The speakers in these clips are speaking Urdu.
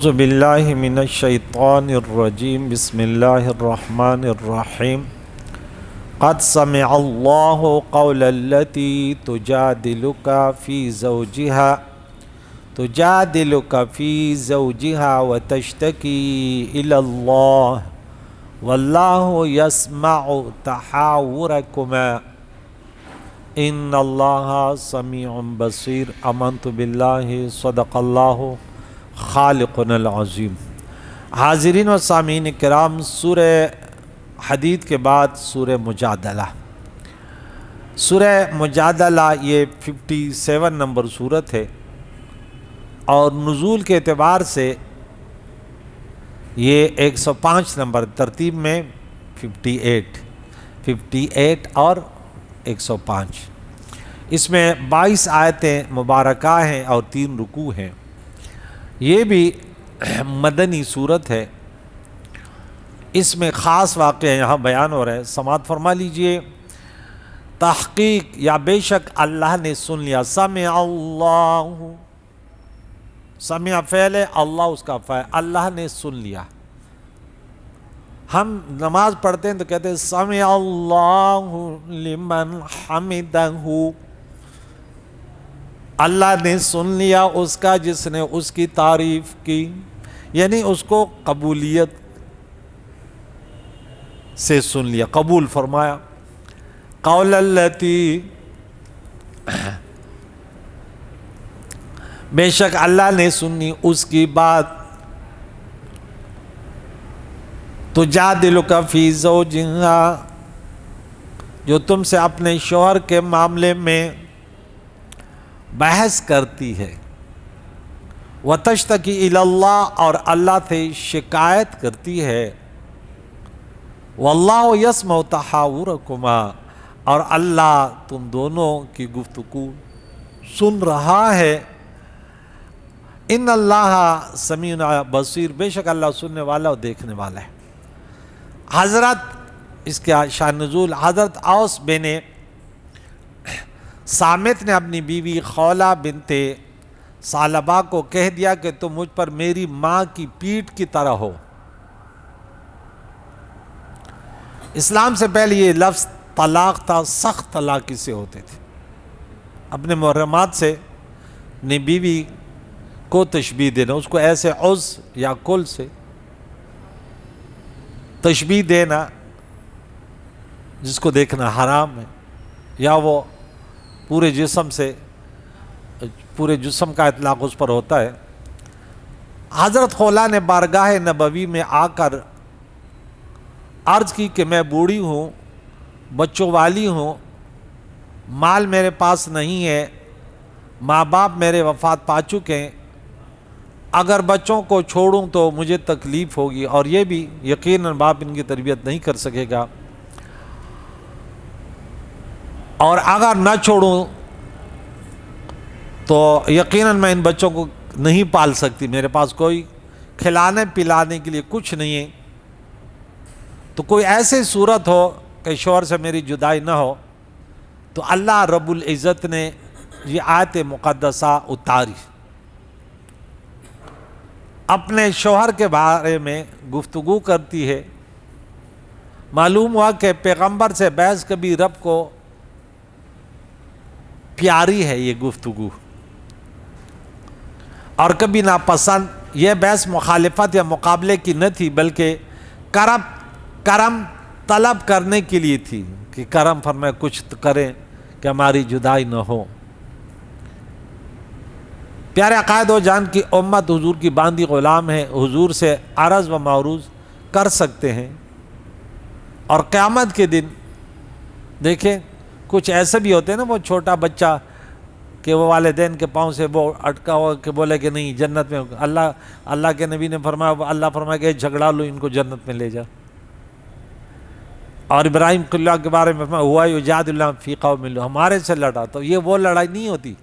اعوذ باللہ من الشیطان الرجیم بسم اللہ الرحمن الرحیم قد سمع اللہ قول التی تجادلک فی زوجہا وتشتکی الی اللہ واللہ یسمع تحاورکما ان اللہ سمیع بصیر آمنت باللہ صدق اللہ خالقنا العظیم۔ حاضرین و سامعین کرام، سورہ حدید کے بعد سورہ مجادلہ۔ سورہ مجادلہ یہ 57 نمبر سورت ہے اور نزول کے اعتبار سے یہ 105 نمبر، ترتیب میں 58 اور 105۔ اس میں 22 آیتیں مبارکہ ہیں اور 3 رکوع ہیں۔ یہ بھی مدنی صورت ہے۔ اس میں خاص واقعہ یہاں بیان ہو رہے ہیں، سماعت فرما لیجئے۔ تحقیق یا بے شک اللہ نے سن لیا، سمع اللہ، سمع فعل ہے، اللہ اس کا فاعل، اللہ نے سن لیا۔ ہم نماز پڑھتے ہیں تو کہتے ہیں سمع اللہ لمن حمدہ، اللہ نے سن لیا اس کا جس نے اس کی تعریف کی، یعنی اس کو قبولیت سے سن لیا، قبول فرمایا۔ قول التی، بے شک اللہ نے سنی اس کی بات، تجادلک فی زوجہا، جو تم سے اپنے شوہر کے معاملے میں بحث کرتی ہے، وتشتکی الی اللہ، اور اللہ سے شکایت کرتی ہے، واللہ یسمع تحاورکما، اور اللہ تم دونوں کی گفتگو سن رہا ہے۔ ان اللہ سمیع بصیر، بے شک اللہ سننے والا اور دیکھنے والا ہے۔ حضرت، اس کا شان نزول، حضرت اوس بن صامت نے اپنی بیوی خولہ بنت ثعلبہ کو کہہ دیا کہ تم مجھ پر میری ماں کی پیٹھ کی طرح ہو۔ اسلام سے پہلے یہ لفظ طلاق تھا، سخت طلاق سے ہوتے تھے۔ اپنے محرمات سے اپنی بیوی کو تشبیہ دینا، اس کو ایسے عز یا کل سے تشبیہ دینا جس کو دیکھنا حرام ہے، یا وہ پورے جسم کا اطلاق اس پر ہوتا ہے۔ حضرت خولہ نے بارگاہ نبوی میں آ کر عرض کی کہ میں بوڑھی ہوں، بچوں والی ہوں، مال میرے پاس نہیں ہے، ماں باپ میرے وفات پا چکے ہیں، اگر بچوں کو چھوڑوں تو مجھے تکلیف ہوگی، اور یہ بھی یقیناً باپ ان کی تربیت نہیں کر سکے گا، اور اگر نہ چھوڑوں تو یقیناً میں ان بچوں کو نہیں پال سکتی، میرے پاس کوئی کھلانے پلانے کے لیے کچھ نہیں ہے، تو کوئی ایسی صورت ہو کہ شوہر سے میری جدائی نہ ہو۔ تو اللہ رب العزت نے یہ آیت مقدسہ اتاری، اپنے شوہر کے بارے میں گفتگو کرتی ہے۔ معلوم ہوا کہ پیغمبر سے بحث کبھی رب کو پیاری ہے یہ گفتگو، اور کبھی ناپسند۔ یہ بحث مخالفت یا مقابلے کی نہ تھی، بلکہ کرم طلب کرنے کے لیے تھی کہ کرم فرمائے، کچھ تو کریں کہ ہماری جدائی نہ ہو۔ پیارے عقائد و جان کی امت حضور کی باندھی غلام ہے، حضور سے عرض و معروض کر سکتے ہیں، اور قیامت کے دن دیکھیں کچھ ایسے بھی ہوتے ہیں نا، وہ چھوٹا بچہ کہ وہ والدین کے پاؤں سے وہ اٹکا ہوا کہ بولے کہ نہیں جنت میں، اللہ کے نبی نے فرمایا، اللہ فرمایا کہ جھگڑا لو ان کو جنت میں لے جا۔ اور ابراہیم اللہ کے بارے میں فرمایا ہوا یجادل فی قوم، ہمارے سے لڑا، تو یہ وہ لڑائی نہیں ہوتی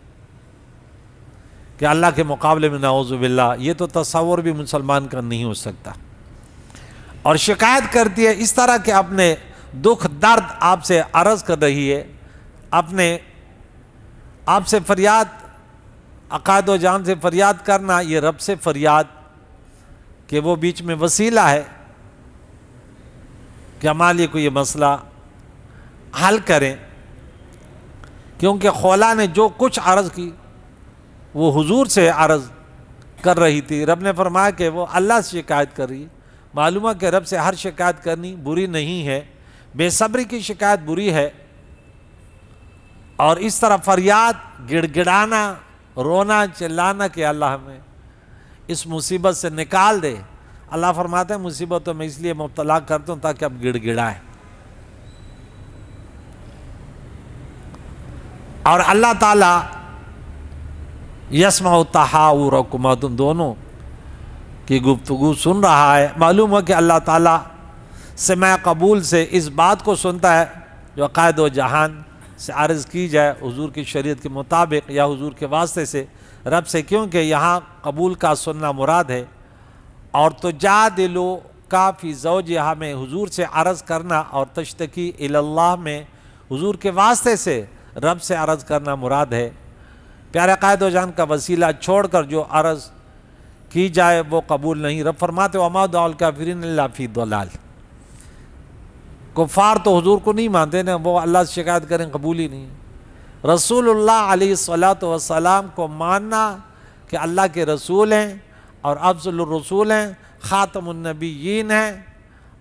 کہ اللہ کے مقابلے میں نعوذ باللہ، یہ تو تصور بھی مسلمان کا نہیں ہو سکتا۔ اور شکایت کرتی ہے اس طرح کہ اپنے دکھ درد آپ سے عرض کر رہی ہے، اپنے آپ سے فریاد، عقائد و جان سے فریاد کرنا، یہ رب سے فریاد کہ وہ بیچ میں وسیلہ ہے کہ ہمارے لیے کوئی یہ مسئلہ حل کریں، کیونکہ خولا نے جو کچھ عرض کی وہ حضور سے عرض کر رہی تھی۔ رب نے فرمایا کہ وہ اللہ سے شکایت کر رہی ہے۔ معلوم ہے کہ رب سے ہر شکایت کرنی بری نہیں ہے، بے صبری کی شکایت بری ہے، اور اس طرح فریاد، گڑ گڑانا، رونا، چلانا کہ اللہ ہمیں اس مصیبت سے نکال دے۔ اللہ فرماتے ہیں مصیبتوں میں اس لیے مبتلا کرتا ہوں تاکہ اب گڑ گڑائیں۔ اور اللہ تعالیٰ یسمع تحاورکما، تم دونوں کی گفتگو سن رہا ہے۔ معلوم ہے کہ اللہ تعالیٰ سمع قبول سے اس بات کو سنتا ہے جو عقائد و جہان سے عرض کی جائے حضور کی شریعت کے مطابق یا حضور کے واسطے سے رب سے، کیونکہ یہاں قبول کا سننا مراد ہے۔ اور تجادلو کا فی زوجہا میں حضور سے عرض کرنا، اور تشتکی الی اللہ میں حضور کے واسطے سے رب سے عرض کرنا مراد ہے۔ پیارے عقائد و جان کا وسیلہ چھوڑ کر جو عرض کی جائے وہ قبول نہیں۔ رب فرماتے وما دعاء الکافرین الا فی ضلال، کفار تو حضور کو نہیں مانتے نا، وہ اللہ سے شکایت کریں قبول ہی نہیں۔ رسول اللہ علیہ السلام کو ماننا کہ اللہ کے رسول ہیں اور افضل الرسول ہیں، خاتم النبیین ہیں،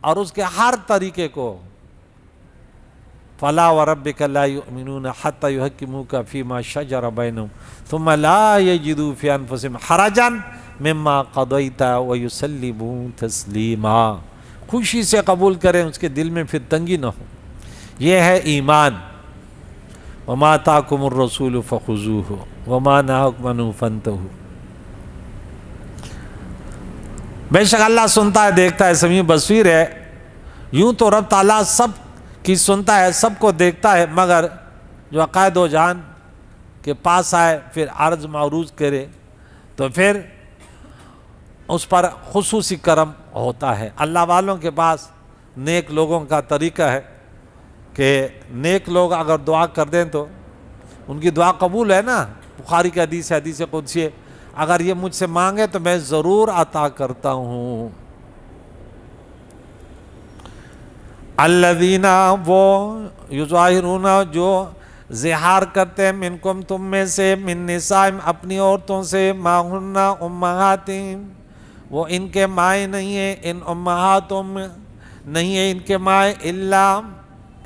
اور اس کے ہر طریقے کو فَلَا وَرَبِّكَ لَا يُؤْمِنُونَ حَتَّى يُحَكِّمُوكَ فِي مَا شَجَرَ بَيْنَهُمْ ثُمَّ لَا يَجِدُوا فِي أَنفُسِهِمْ حَرَجًا مِمَّا قَضَيْتَ وَيُسَلِّمُوا تَسْلِيمًا، خوشی سے قبول کریں، اس کے دل میں پھر تنگی نہ ہو۔ یہ ہے ایمان۔ وَمَا آتَاكُمُ الرَّسُولُ فَخُذُوهُ وَمَا نَهَاكُمْ عَنْهُ فَانْتَهُوا۔ بے شک اللہ سنتا ہے، دیکھتا ہے، سمیع بصیر ہے۔ یوں تو رب تعالیٰ سب کی سنتا ہے، سب کو دیکھتا ہے، مگر جو عقائد و جان کے پاس آئے پھر عرض معروض کرے تو پھر اس پر خصوصی کرم ہوتا ہے۔ اللہ والوں کے پاس نیک لوگوں کا طریقہ ہے کہ نیک لوگ اگر دعا کر دیں تو ان کی دعا قبول ہے نا۔ بخاری کی حدیث ہے، حدیث قدسی ہے، اگر یہ مجھ سے مانگے تو میں ضرور عطا کرتا ہوں۔ الذین، وہ یظاہرون جو زہار کرتے ہیں، منکم تم میں سے، من نسائم اپنی عورتوں سے، ما ہن امہاتہم وہ ان کے مائیں نہیں ہیں، ان امہاتہم نہیں ہیں ان کے مائیں، الا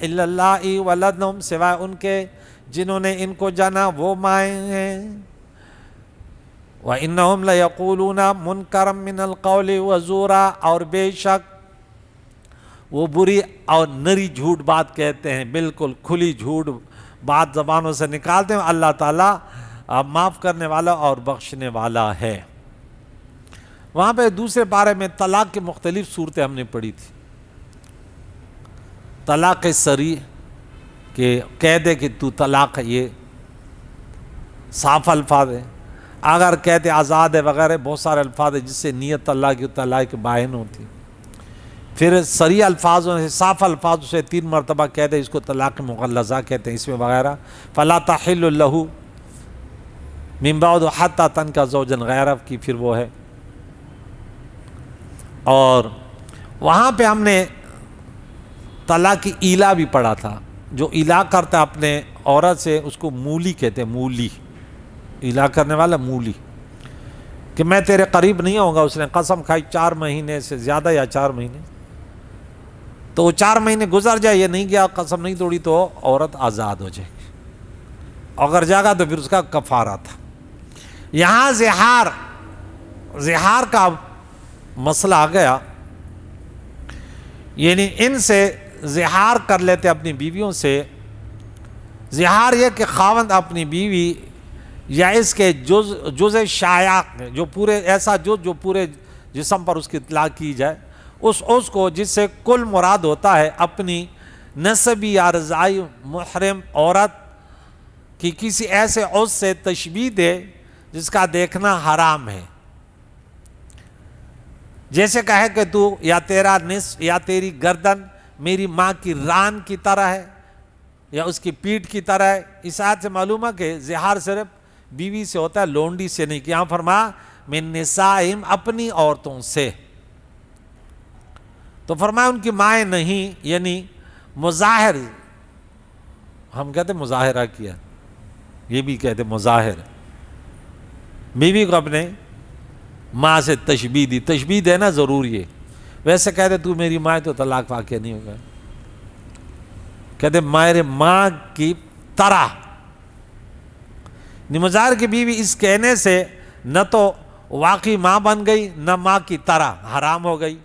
اللہ ولدہم سوائے ان کے جنہوں نے ان کو جانا وہ مائیں ہیں۔ وَإِنَّهُمْ لَيَقُولُونَ مُنْكَرًا مِنَ الْقَوْلِ وَزُورًا، اور بے شک وہ بری اور نری جھوٹ بات کہتے ہیں، بالکل کھلی جھوٹ بات زبانوں سے نکالتے ہیں۔ اللہ تعالیٰ معاف کرنے والا اور بخشنے والا ہے۔ وہاں پہ دوسرے پارے میں طلاق کی مختلف صورتیں ہم نے پڑھی تھی۔ طلاق صریح کہ کہہ دے کہ تو طلاق ہے، یہ صاف الفاظ ہے۔ اگر کہتے آزاد ہے وغیرہ، بہت سارے الفاظ ہیں جس سے نیت اللہ کی طلاق باین ہوتی۔ پھر صریح الفاظوں سے، صاف الفاظوں سے 3 مرتبہ کہہ دے، اس کو طلاق مغلظہ کہتے ہیں، اس میں وغیرہ۔ فلا تحل له من بعد حتى تنكح زوجا غیرہ کی پھر وہ ہے۔ اور وہاں پہ ہم نے طلاق کی ایلا بھی پڑھا تھا۔ جو ایلا کرتا ہے اپنے عورت سے اس کو مولی کہتے ہیں، مولی، ایلا کرنے والا مولی، کہ میں تیرے قریب نہیں ہوں گا۔ اس نے قسم کھائی 4 مہینے سے زیادہ یا 4 مہینے، تو 4 مہینے گزر جائے، یہ نہیں گیا، قسم نہیں توڑی، تو عورت آزاد ہو جائے گی۔ اگر جاگا تو پھر اس کا کفارہ تھا۔ یہاں زہار کا مسئلہ آ گیا، یعنی ان سے زہار کر لیتے اپنی بیویوں سے۔ زہار یہ کہ خاوند اپنی بیوی یا اس کے جز شائع جو پورے ایسا جو پورے جسم پر اس کی اطلاق کی جائے، اس کو جس سے کل مراد ہوتا ہے اپنی نسبی یا رضائی محرم عورت کی کسی ایسے عضو سے تشبیہ دے جس کا دیکھنا حرام ہے۔ جیسے کہے کہ تو یا تیرا نصف یا تیری گردن میری ماں کی ران کی طرح ہے یا اس کی پیٹھ کی طرح ہے۔ اس آیت سے معلوم ہے کہ زہار صرف بیوی سے ہوتا ہے، لونڈی سے نہیں۔ کہ یہاں فرمایا من نسائہم اپنی عورتوں سے، تو فرمایا ان کی مائیں نہیں، یعنی مظاہر، ہم کہتے مظاہرہ کیا، یہ بھی کہتے مظاہر، بیوی کو اپنے ماں سے تشبیہ دی، تشبیہ دینا ضروری ہے، ویسے کہتے تو میری ماں تو طلاق واقع نہیں ہوگا، کہتے میرے ماں کی طرح، مظاہر کی بیوی اس کہنے سے نہ تو واقعی ماں بن گئی نہ ماں کی طرح حرام ہو گئی،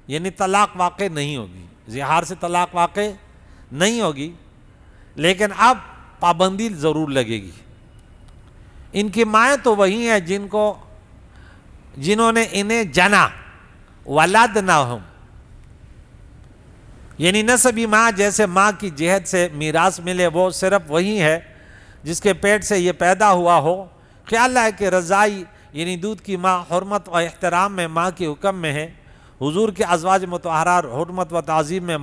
یعنی طلاق واقع نہیں ہوگی، زہار سے طلاق واقع نہیں ہوگی، لیکن اب پابندی ضرور لگے گی۔ ان کی مائیں تو وہی ہیں جنہوں نے انہیں جنا، ولدنہم، یعنی نسبی ماں جیسے ماں کی جہت سے میراث ملے وہ صرف وہی ہے جس کے پیٹ سے یہ پیدا ہوا ہو۔ خیال ہے کہ رضائی یعنی دودھ کی ماں حرمت و احترام میں ماں کے حکم میں ہے، حضور کے ازواج مطہرات حرمت و تعظیم میں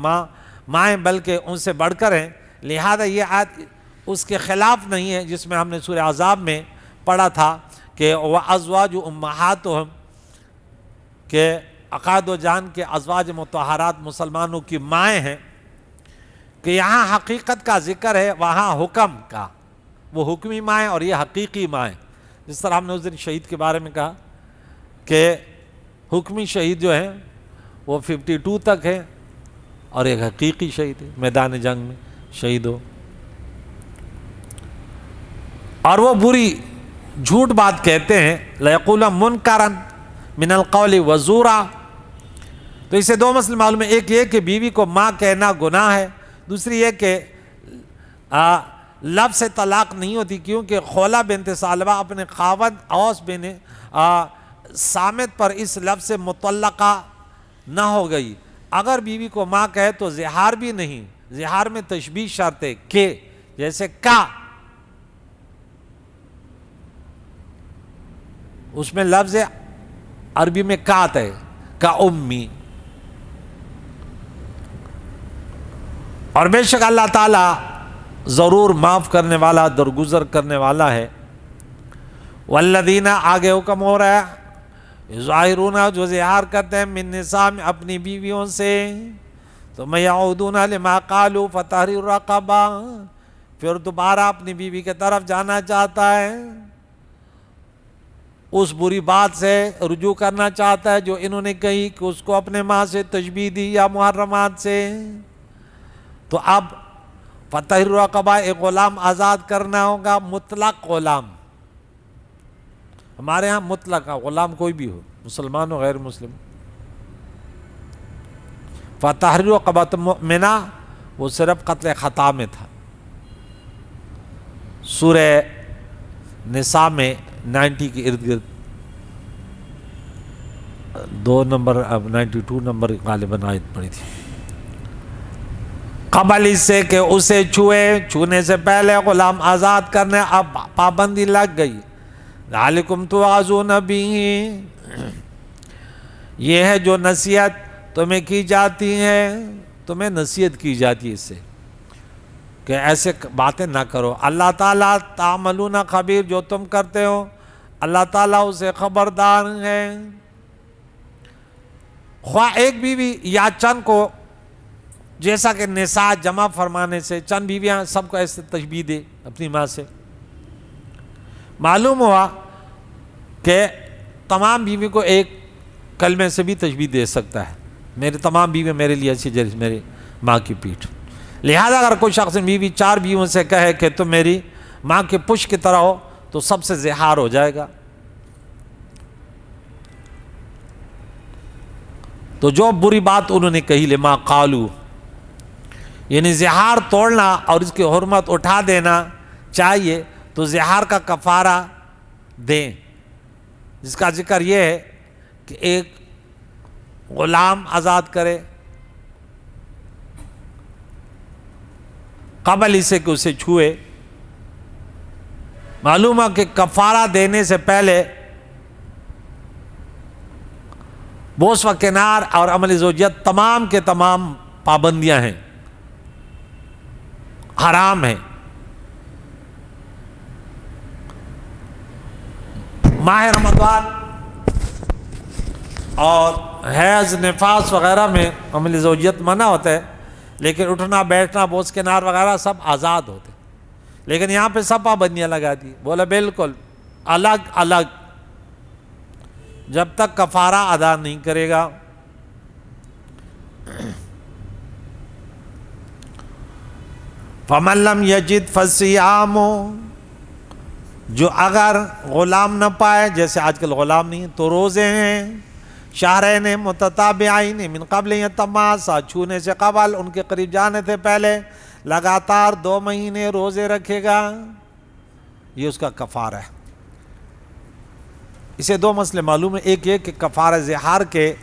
مائیں بلکہ ان سے بڑھ کر ہیں، لہذا یہ آیت اس کے خلاف نہیں ہے جس میں ہم نے سورہ احزاب میں پڑھا تھا کہ وَأَزْوَاجُ أُمَّهَاتُهُمْ، کہ عقاد و جان کے ازواج مطہرات مسلمانوں کی مائیں ہیں، کہ یہاں حقیقت کا ذکر ہے وہاں حکم کا، وہ حکمی مائیں اور یہ حقیقی مائیں، جس طرح ہم نے اس دن شہید کے بارے میں کہا کہ حکمی شہید جو ہیں وہ 52 تک ہے اور ایک حقیقی شہید ہے میدان جنگ میں شہید ہو، اور وہ بری جھوٹ بات کہتے ہیں، لَيَقُولًا مُنْكَرًا مِنَ الْقَوْلِ وَزُورًا۔ تو اسے دو مسئلے معلوم ہے، ایک یہ کہ بیوی کو ماں کہنا گناہ ہے، دوسری یہ کہ لفظ سے طلاق نہیں ہوتی، کیونکہ خولہ بنت ثعلبہ اپنے خاوند اوس بن صامت پر اس لفظ سے مطلقہ نہ ہو گئی۔ اگر بیوی کو ماں کہے تو زہار بھی نہیں، زہار میں تشبیہ شرط ہے کہ، جیسے کا، اس میں لفظ عربی میں کا آتا ہے، کا امی، اور بے شک اللہ تعالیٰ ضرور معاف کرنے والا درگزر کرنے والا ہے۔ والذین، آگے حکم ہو رہا ہے، ظاہرون، جو زہار کرتے ہیں، من نساء، اپنی بیویوں سے، ثم یعودون لما قالوا فتحریر رقبہ، پھر دوبارہ اپنی بیوی کے طرف جانا چاہتا ہے، اس بری بات سے رجوع کرنا چاہتا ہے جو انہوں نے کہی کہ اس کو اپنے ماں سے تشبیہ دی یا محرمات سے، تو اب فتحریر رقبہ، ایک غلام آزاد کرنا ہوگا، مطلق غلام، ہمارے ہاں مطلق غلام کوئی بھی ہو، مسلمان ہو غیر مسلم۔ فتحریر رقبۃ مؤمنہ، وہ صرف قتل خطا میں تھا، سورہ نساء میں 90 کے ارد گرد 2 نمبر 92 نمبر غالباً آیت پڑھی تھی، قبل اس سے کہ اسے چھونے سے پہلے غلام آزاد کرنے، اب پابندی لگ گئی، ذالکم توعظون بہ، یہ ہے جو نصیحت تمہیں کی جاتی ہے، تمہیں نصیحت کی جاتی ہے اس سے کہ ایسے باتیں نہ کرو، اللہ تعالیٰ تعملون خبیر، جو تم کرتے ہو اللہ تعالیٰ اسے خبردار ہے۔ خواہ ایک بیوی یا چند کو، جیسا کہ نساء جمع فرمانے سے چند بیویاں سب کو ایسے تشبیہ دے اپنی ماں سے، معلوم ہوا کہ تمام بیوی کو ایک کلمے سے بھی تشبیہ دے سکتا ہے، میرے تمام بیوی میرے لیے ایسی جیسے میری ماں کی پیٹھ، لہذا اگر کوئی شخص بیوی 4 بیویوں سے کہے کہ تم میری ماں کے پشت کی طرح ہو تو سب سے زہار ہو جائے گا۔ تو جو بری بات انہوں نے کہی، لما قالو، یعنی زہار توڑنا اور اس کی حرمت اٹھا دینا چاہیے، تو زہار کا کفارہ دیں، جس کا ذکر یہ ہے کہ ایک غلام آزاد کرے قبل اسے کہ اسے چھوئے۔ معلوم ہے کہ کفارہ دینے سے پہلے بوس و کنار اور عمل زوجیت تمام کے تمام پابندیاں ہیں، حرام ہیں۔ ماہ رمضان اور حیض نفاس وغیرہ میں عمل زوجیت منع ہوتا ہے، لیکن اٹھنا بیٹھنا بوس کنار وغیرہ سب آزاد ہوتے، لیکن یہاں پہ سب پابندیاں لگا دی. بولا بالکل الگ الگ، جب تک کفارہ ادا نہیں کرے گا. فَمَن لَّمْ يَجِدْ فَصِيَامُ، جو اگر غلام نہ پائے، جیسے آج کل غلام نہیں تو روزے ہیں، شہرین متتابعین من قبل یتماسا، چھونے سے قبل، ان کے قریب جانے سے پہلے لگاتار 2 مہینے روزے رکھے گا، یہ اس کا کفارہ ہے. اسے 2 مسئلے معلوم ہیں. ایک یہ کہ کفارہ زہار کے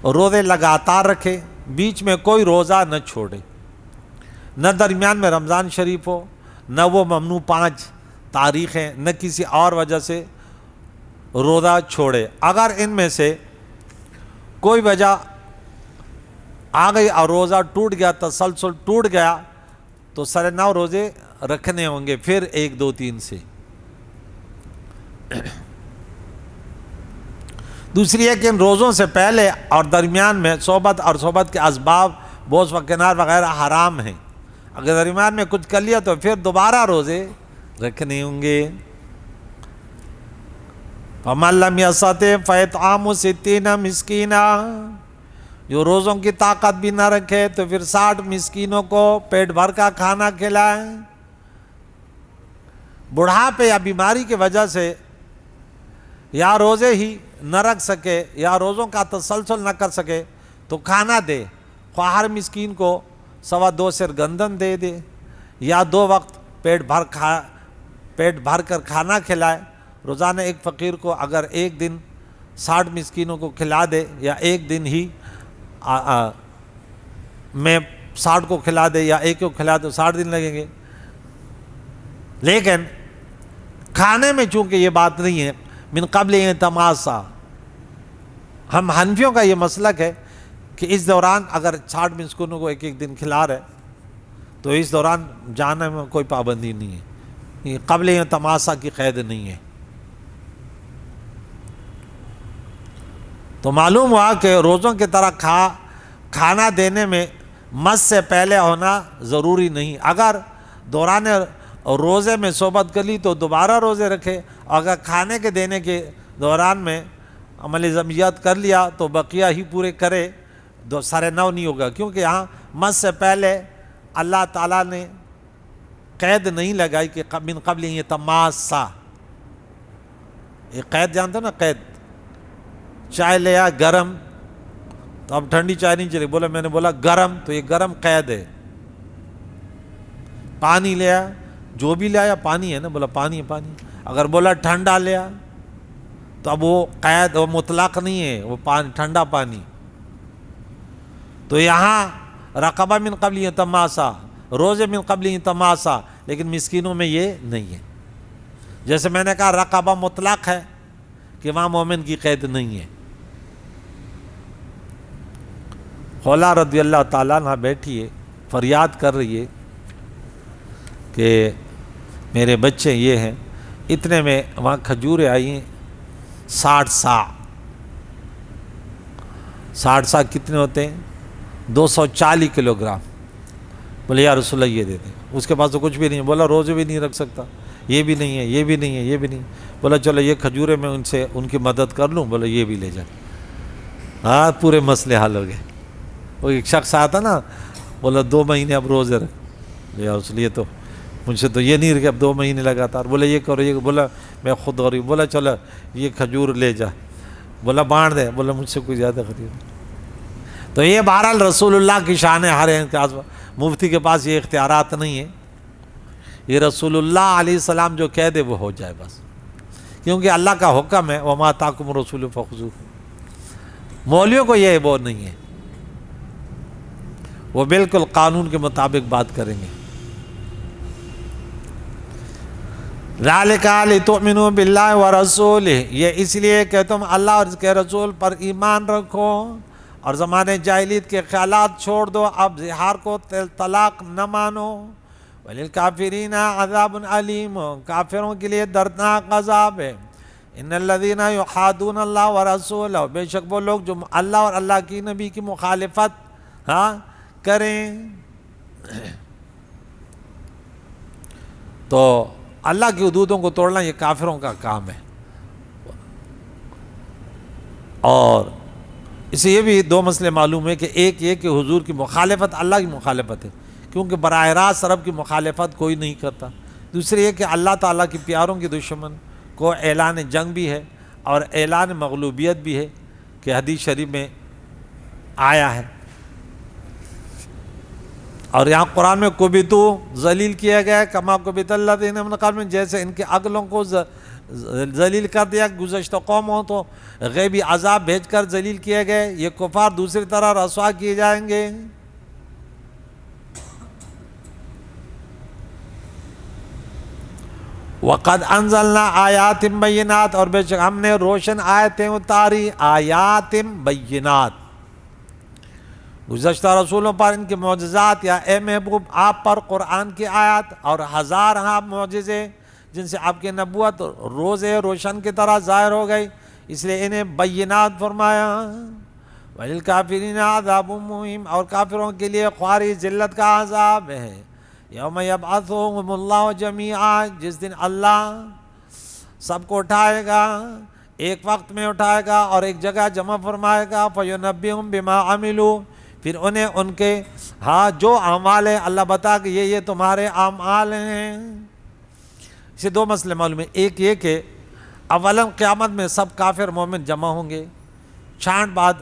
روزے لگاتار رکھے، بیچ میں کوئی روزہ نہ چھوڑے، نہ درمیان میں رمضان شریف ہو، نہ وہ ممنوع 5 تاریخیں، نہ کسی اور وجہ سے روزہ چھوڑے. اگر ان میں سے کوئی وجہ آ گئی اور روزہ ٹوٹ گیا، تسلسل ٹوٹ گیا، تو سر 9 روزے رکھنے ہوں گے، پھر 1 2 3 سے. دوسری ہے کہ ان روزوں سے پہلے اور درمیان میں صحبت اور صحبت کے اسباب بوس و کنار وغیرہ حرام ہیں. اگر درمیان میں کچھ کر لیا تو پھر دوبارہ روزے رکھنے ہوں گے. فَمَن لَّمْ يَسْتَطِعْ فَإِطْعَامُ 60 مسکینہ، جو روزوں کی طاقت بھی نہ رکھے تو پھر 60 مسکینوں کو پیٹ بھر کا کھانا کھلائیں. بڑھاپے یا بیماری کی وجہ سے یا روزے ہی نہ رکھ سکے یا روزوں کا تسلسل نہ کر سکے تو کھانا دے. ہر مسکین کو 2.25 سیر گندم دے دے، یا 2 وقت پیٹ بھر کر کھانا کھلائے. روزانہ ایک فقیر کو اگر ایک دن 60 مسکینوں کو کھلا دے، یا ایک دن ہی میں 60 کو کھلا دے یا ایک کو کھلا دے، تو 60 دن لگیں گے. لیکن کھانے میں چونکہ یہ بات نہیں ہے، من قبل تماسا، ہم حنفیوں کا یہ مسلک ہے کہ اس دوران اگر 60 مسکینوں کو ایک دن کھلا رہے تو اس دوران جانے میں کوئی پابندی نہیں ہے، یہ قبل تماسا کی قید نہیں ہے. تو معلوم ہوا کہ روزوں کی طرح کھانا دینے میں مس سے پہلے ہونا ضروری نہیں. اگر دوران روزے میں صحبت کر لی تو دوبارہ روزے رکھے، اگر کھانے کے دینے کے دوران میں عمل ضمیت کر لیا تو بقیہ ہی پورے کرے، 9.5 نہیں ہوگا، کیونکہ یہاں مس سے پہلے اللہ تعالیٰ نے قید نہیں لگائی کہ من قبل یتماسا. یہ قید جانتے ہو نا، قید. چائے لیا گرم، تو اب ٹھنڈی چائے نہیں چلے، بولا میں نے بولا گرم، تو یہ گرم قید ہے. پانی لیا، جو بھی لیا پانی ہے نا، بولا پانی ہے پانی. اگر بولا ٹھنڈا لیا تو اب وہ قید، وہ مطلق نہیں ہے، وہ پانی ٹھنڈا پانی. تو یہاں رقبہ من قبل یتماسا، روزے من قبل یتماسا، لیکن مسکینوں میں یہ نہیں ہے. جیسے میں نے کہا رقبہ مطلق ہے کہ وہاں مومن کی قید نہیں ہے. خولا رضی اللہ تعالیٰ عنہ بیٹھی ہے، فریاد کر رہی ہے کہ میرے بچے یہ ہیں. اتنے میں وہاں کھجوریں آئی ہیں 60 سا. 60 سا کتنے ہوتے ہیں؟ 240 کلو گرام. بولے یا رسول اللہ یہ دے دیں. اس کے پاس تو کچھ بھی نہیں ہے. بولا روزے بھی نہیں رکھ سکتا، یہ بھی نہیں ہے، یہ بھی نہیں ہے، یہ بھی نہیں. بولا چلو یہ کھجوریں میں ان کی مدد کر لوں. بولا یہ بھی لے جائیں. ہاں پورے مسئلے حل ہو گئے. وہ ایک شخص آتا نا، بولا 2 مہینے اب روزے رکھ لیا، اس لیے تو مجھ سے تو یہ نہیں رکھے اب 2 مہینے لگاتار. بولا یہ کرو یہ. بولا میں خود غریب. بولا چلو یہ کھجور لے جا. بولا بانٹ دے. بولا مجھ سے کوئی زیادہ غریب. تو یہ بہرحال رسول اللہ کی شان ہے. ہر مفتی کے پاس یہ اختیارات نہیں ہیں. یہ رسول اللہ علیہ السلام جو کہہ دے وہ ہو جائے بس، کیونکہ اللہ کا حکم ہے وَمَا آتَاكُمُ الرَّسُولُ فَخُذُوهُ. مولویوں کو یہ وہ نہیں ہے، وہ بالکل قانون کے مطابق بات کریں گے. ذَلِكَ لِتُؤْمِنُوا بِاللَّهِ وَرَسُولِهِ، یہ اس لیے کہ تم اللہ اور اس کے رسول پر ایمان رکھو اور زمانے جاہلیت کے خیالات چھوڑ دو. اب زہار کو طلاق نہ مانو. وَلِلْكَافِرِينَ عَذَابٌ عَلِيمٌ، کافروں کے لیے دردناک عذاب ہے. ان الذین یحادون اللہ ورسولہ، بے شک وہ لوگ جو اللہ اور اللہ کی نبی کی مخالفت کریں، تو اللہ کی حدودوں کو توڑنا یہ کافروں کا کام ہے۔ اور اسے یہ بھی دو مسئلے معلوم ہے کہ ایک یہ کہ حضور کی مخالفت اللہ کی مخالفت ہے، کیونکہ براہ راست رب کی مخالفت کوئی نہیں کرتا۔ دوسری یہ کہ اللہ تعالیٰ کی پیاروں کی دشمن کو اعلان جنگ بھی ہے اور اعلان مغلوبیت بھی ہے، کہ حدیث شریف میں آیا ہے۔ اور یہاں قرآن میں کبتو ذلیل کیا گیا ہے، کما کبت الذین من قبلہم، جیسے ان کے عقلوں کو ذلیل کر دیا گزشتہ قوموں، تو غیبی عذاب بھیج کر ذلیل کیے گئے، یہ کفار دوسری طرح رسوا کیے جائیں گے۔ وَقَدْ أَنزَلْنَا آیَاتٍ بَيِّنَاتٍ، اور بے شک ہم نے روشن آیتیں اتاری، آیات بینات، گزشتہ رسولوں پر ان کے معجزات، یا اے محبوب آپ پر قرآن کی آیات اور ہزارہ معجزے جن سے آپ کی نبوت روز روشن کی طرح ظاہر ہو گئی، اس لیے انہیں بینات فرمایا۔ وَلِلْكَافِرِينَ عَذَابٌ مُّهِينٌ، اور کافروں کے لیے خواری ذلت کا عذاب ہے۔ یوم یبعثہم اللہ جمیعا، جس دن اللہ سب کو اٹھائے گا، ایک وقت میں اٹھائے گا اور ایک جگہ جمع فرمائے گا، فَيُنَبِّئُهُم بِمَا عَمِلُوا، پھر انہیں ان کے جو اعمال ہیں اللہ بتا کہ یہ تمہارے اعمال ہیں۔ اسے دو مسئلے معلوم ہیں، ایک یہ کہ اولاً قیامت میں سب کافر مومن جمع ہوں گے، چھانٹ بعد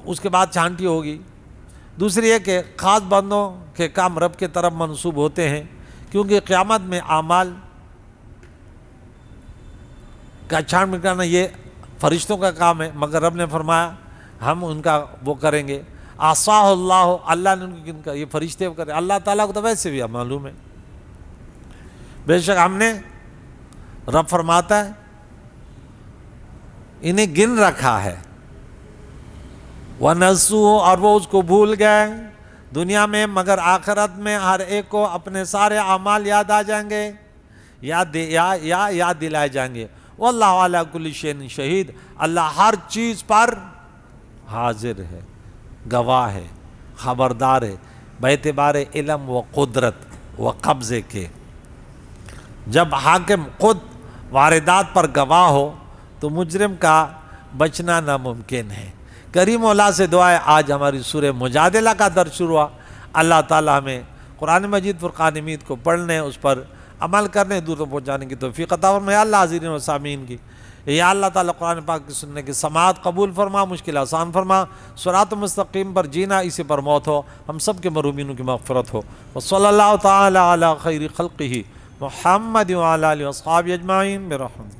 اس کے بعد چھانٹی ہوگی۔ دوسری یہ کہ خاص بندوں کے کام رب کے طرف منسوب ہوتے ہیں، کیونکہ قیامت میں اعمال کا چھانٹ نکالنا یہ فرشتوں کا کام ہے، مگر رب نے فرمایا ہم ان کا وہ کریں گے۔ آصاہ اللہ، اللہ نے ان کا، یہ فرشتے وہ کریں، اللہ تعالیٰ کو تو ویسے بھی معلوم ہے، بے شک ہم نے، رب فرماتا ہے انہیں گن رکھا ہے۔ وَنَسُوا، اور وہ اس کو بھول گئے دنیا میں، مگر آخرت میں ہر ایک کو اپنے سارے اعمال یاد آ جائیں گے، یاد دلائے جائیں گے۔ وَاللَّهُ عَلَىٰ كُلِّ شَيْءٍ شَهِيدٌ، اللہ ہر چیز پر حاضر ہے، گواہ ہے، خبردار ہے، باعتبار علم و قدرت و قبضے کے۔ جب حاکم خود واردات پر گواہ ہو تو مجرم کا بچنا ناممکن ہے۔ کریم مولا سے دعا ہے، آج ہماری سورہ مجادلہ کا درس شروع ہوا، اللہ تعالی ہمیں قرآن مجید فرقان حمید کو پڑھنے، اس پر عمل کرنے، دوسروں پہنچانے کی توفیق عطا فرمائے۔ یا اللہ حاضرین و سامعین کی، یا اللہ تعالیٰ قرآن پاک کی سننے کی سماعت قبول فرما، مشکل آسان فرما، صراط مستقیم پر جینا، اسی پر موت ہو، ہم سب کے مرومینوں کی مغفرت ہو۔ وصلی اللہ تعالی علی خیر خلقہ محمد وعلی آلہ واصحابہ اجمعین برحمتہ۔